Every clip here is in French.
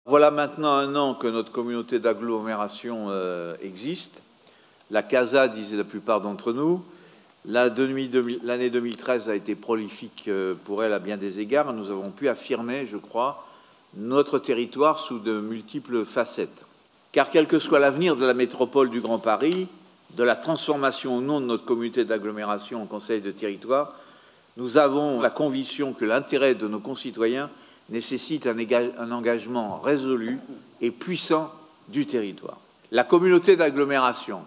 Voilà maintenant un an que notre communauté d'agglomération existe. La CASA, disaient la plupart d'entre nous. L'année 2013 a été prolifique pour elle à bien des égards. Nous avons pu affirmer, je crois, notre territoire sous de multiples facettes. Car quel que soit l'avenir de la métropole du Grand Paris, de la transformation ou non de notre communauté d'agglomération en conseil de territoire, nous avons la conviction que l'intérêt de nos concitoyens nécessite un engagement résolu et puissant du territoire. La communauté d'agglomération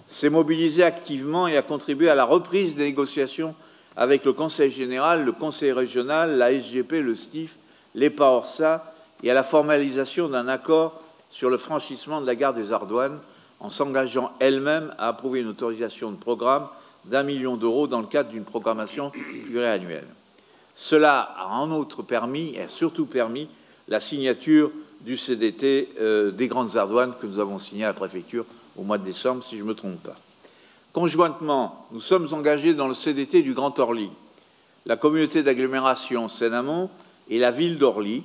s'est mobilisée activement et a contribué à la reprise des négociations avec le Conseil général, le Conseil régional, la SGP, le STIF, l'EPA-ORSA et à la formalisation d'un accord sur le franchissement de la gare des Ardoines en s'engageant elle-même à approuver une autorisation de programme d'1 million d'euros dans le cadre d'une programmation pluriannuelle. Cela a en outre permis, et a surtout permis, la signature du CDT des Grandes Ardoines que nous avons signé à la préfecture au mois de décembre, si je ne me trompe pas. Conjointement, nous sommes engagés dans le CDT du Grand Orly. La communauté d'agglomération Seine-Amont et la ville d'Orly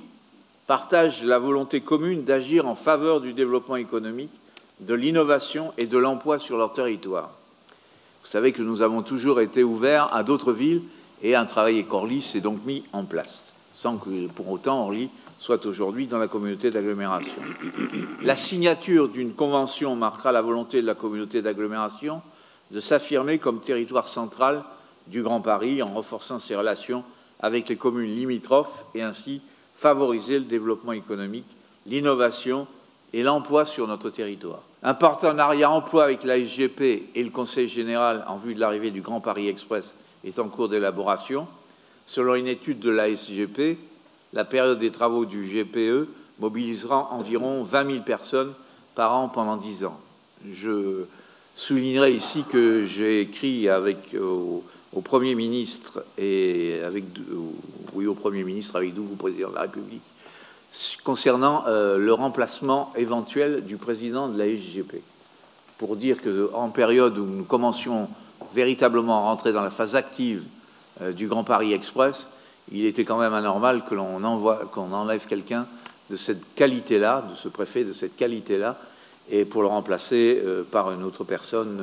partagent la volonté commune d'agir en faveur du développement économique, de l'innovation et de l'emploi sur leur territoire. Vous savez que nous avons toujours été ouverts à d'autres villes et un travail avec Orly s'est donc mis en place, sans que pour autant Orly soit aujourd'hui dans la communauté d'agglomération. La signature d'une convention marquera la volonté de la communauté d'agglomération de s'affirmer comme territoire central du Grand Paris en renforçant ses relations avec les communes limitrophes et ainsi favoriser le développement économique, l'innovation et l'emploi sur notre territoire. Un partenariat emploi avec la SGP et le Conseil général en vue de l'arrivée du Grand Paris Express est en cours d'élaboration. Selon une étude de la SGP, la période des travaux du GPE mobilisera environ 20 000 personnes par an pendant 10 ans. Je soulignerai ici que j'ai écrit au Premier ministre et au Premier ministre avec vous, Président de la République, concernant le remplacement éventuel du président de la SGP, pour dire qu'en période où nous commencions véritablement à rentrer dans la phase active du Grand Paris Express, il était quand même anormal que l'on enlève quelqu'un de cette qualité-là, de ce préfet de cette qualité-là, et pour le remplacer par une autre personne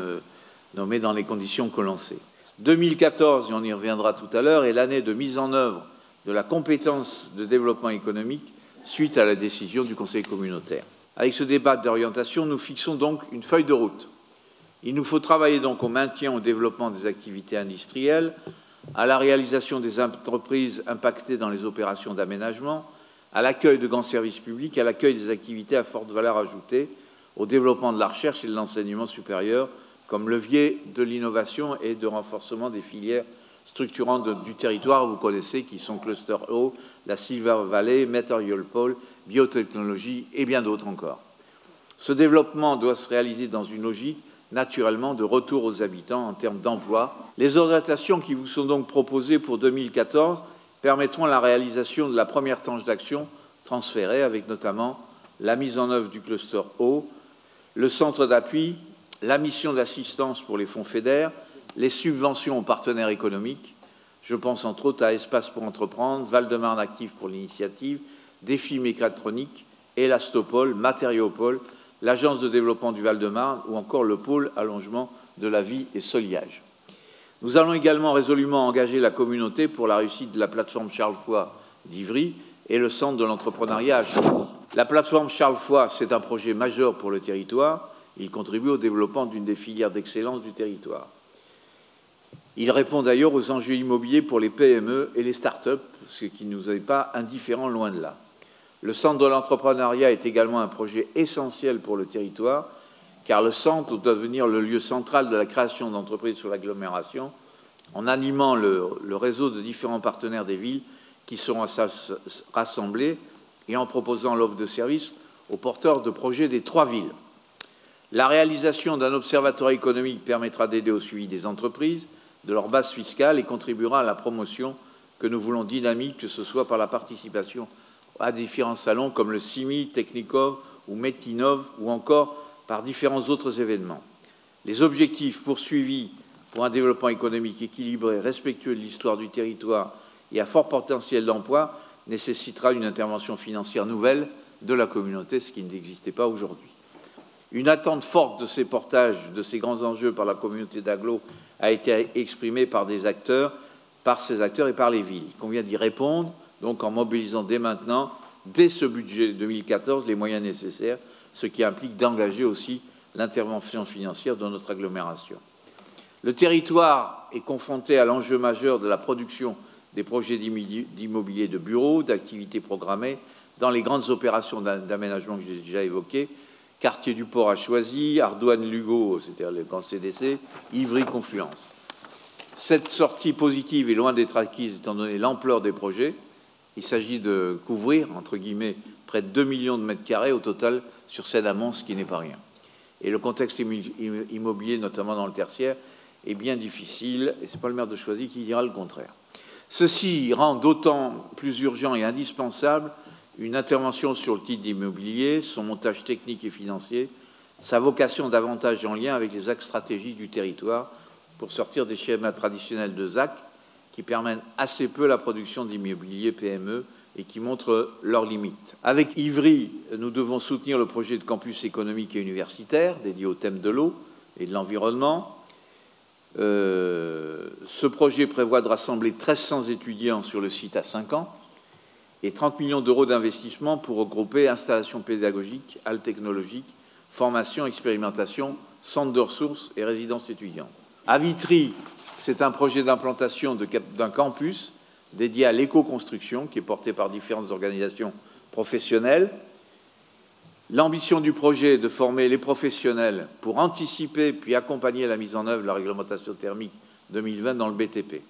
nommée dans les conditions que l'on sait. 2014, et on y reviendra tout à l'heure, est l'année de mise en œuvre de la compétence de développement économique suite à la décision du Conseil communautaire. Avec ce débat d'orientation, nous fixons donc une feuille de route. Il nous faut travailler donc au maintien, au développement des activités industrielles, à la réalisation des entreprises impactées dans les opérations d'aménagement, à l'accueil de grands services publics, à l'accueil des activités à forte valeur ajoutée, au développement de la recherche et de l'enseignement supérieur comme levier de l'innovation et de renforcement des filières structurantes du territoire, vous connaissez, qui sont Cluster O, la Silver Valley, Material Pole, biotechnologie et bien d'autres encore. Ce développement doit se réaliser dans une logique naturellement de retour aux habitants en termes d'emploi. Les orientations qui vous sont donc proposées pour 2014 permettront la réalisation de la première tranche d'action transférée, avec notamment la mise en œuvre du cluster O, le centre d'appui, la mission d'assistance pour les fonds FEDER, les subventions aux partenaires économiques. Je pense entre autres à Espace pour entreprendre, Val-de-Marne Actif pour l'initiative, Défi mécatronique, Elastopol, Matériopol, l'Agence de développement du Val-de-Marne ou encore le pôle allongement de la vie et soliage. Nous allons également résolument engager la communauté pour la réussite de la plateforme Charles Foix d'Ivry et le centre de l'entrepreneuriat à Chantilly. La plateforme Charles Foix, c'est un projet majeur pour le territoire. Il contribue au développement d'une des filières d'excellence du territoire. Il répond d'ailleurs aux enjeux immobiliers pour les PME et les start-up, ce qui ne nous est pas indifférent, loin de là. Le centre de l'entrepreneuriat est également un projet essentiel pour le territoire, car le centre doit devenir le lieu central de la création d'entreprises sur l'agglomération, en animant le réseau de différents partenaires des villes qui seront rassemblés et en proposant l'offre de services aux porteurs de projets des 3 villes. La réalisation d'un observatoire économique permettra d'aider au suivi des entreprises, de leur base fiscale et contribuera à la promotion que nous voulons dynamique, que ce soit par la participation à différents salons comme le CIMI, Technicov ou Metinov ou encore par différents autres événements. Les objectifs poursuivis pour un développement économique équilibré, respectueux de l'histoire du territoire et à fort potentiel d'emploi nécessitera une intervention financière nouvelle de la communauté, ce qui n'existait pas aujourd'hui. Une attente forte de ces portages, de ces grands enjeux par la communauté d'agglo a été exprimée par ces acteurs et par les villes. Il convient d'y répondre, donc en mobilisant dès maintenant, dès ce budget 2014, les moyens nécessaires, ce qui implique d'engager aussi l'intervention financière de notre agglomération. Le territoire est confronté à l'enjeu majeur de la production des projets d'immobilier de bureaux, d'activités programmées dans les grandes opérations d'aménagement que j'ai déjà évoquées, Quartier du Port à Choisy, Ardoine-Lugo, c'est-à-dire le grand CDC, Ivry-Confluence. Cette sortie positive est loin d'être acquise étant donné l'ampleur des projets. Il s'agit de couvrir, entre guillemets, près de 2 millions de mètres carrés au total sur Seine-Amont, ce qui n'est pas rien. Et le contexte immobilier, notamment dans le tertiaire, est bien difficile, et ce n'est pas le maire de Choisy qui dira le contraire. Ceci rend d'autant plus urgent et indispensable une intervention sur le titre d'immobilier, son montage technique et financier, sa vocation davantage en lien avec les axes stratégiques du territoire pour sortir des schémas traditionnels de ZAC qui permettent assez peu la production d'immobilier PME et qui montrent leurs limites. Avec Ivry, nous devons soutenir le projet de campus économique et universitaire dédié au thème de l'eau et de l'environnement. Ce projet prévoit de rassembler 1300 étudiants sur le site à 5 ans et 30 millions d'euros d'investissement pour regrouper installations pédagogiques, halles technologiques, formation, expérimentation, centres de ressources et résidences étudiantes. À Vitry, c'est un projet d'implantation d'un campus dédié à l'éco-construction qui est porté par différentes organisations professionnelles. L'ambition du projet est de former les professionnels pour anticiper puis accompagner la mise en œuvre de la réglementation thermique 2020 dans le BTP.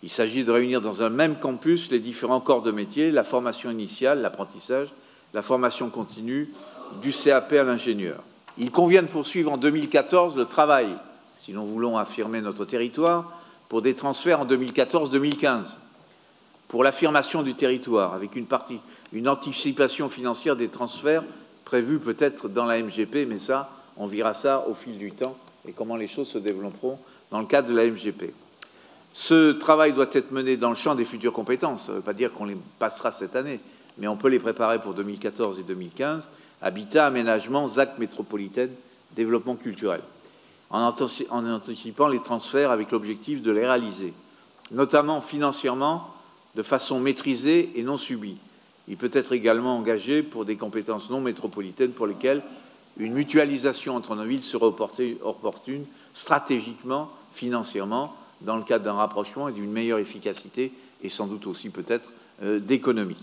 Il s'agit de réunir dans un même campus les différents corps de métier, la formation initiale, l'apprentissage, la formation continue, du CAP à l'ingénieur. Il convient de poursuivre en 2014 le travail, si nous voulons affirmer notre territoire, pour des transferts en 2014-2015, pour l'affirmation du territoire, avec une anticipation financière des transferts prévus peut-être dans la MGP, mais ça, on verra ça au fil du temps et comment les choses se développeront dans le cadre de la MGP. Ce travail doit être mené dans le champ des futures compétences. Ça ne veut pas dire qu'on les passera cette année, mais on peut les préparer pour 2014 et 2015. Habitat, aménagement, ZAC métropolitaine, développement culturel. En anticipant les transferts avec l'objectif de les réaliser, notamment financièrement, de façon maîtrisée et non subie. Il peut être également engagé pour des compétences non métropolitaines pour lesquelles une mutualisation entre nos villes serait opportune stratégiquement, financièrement, dans le cadre d'un rapprochement et d'une meilleure efficacité et sans doute aussi peut-être d'économie.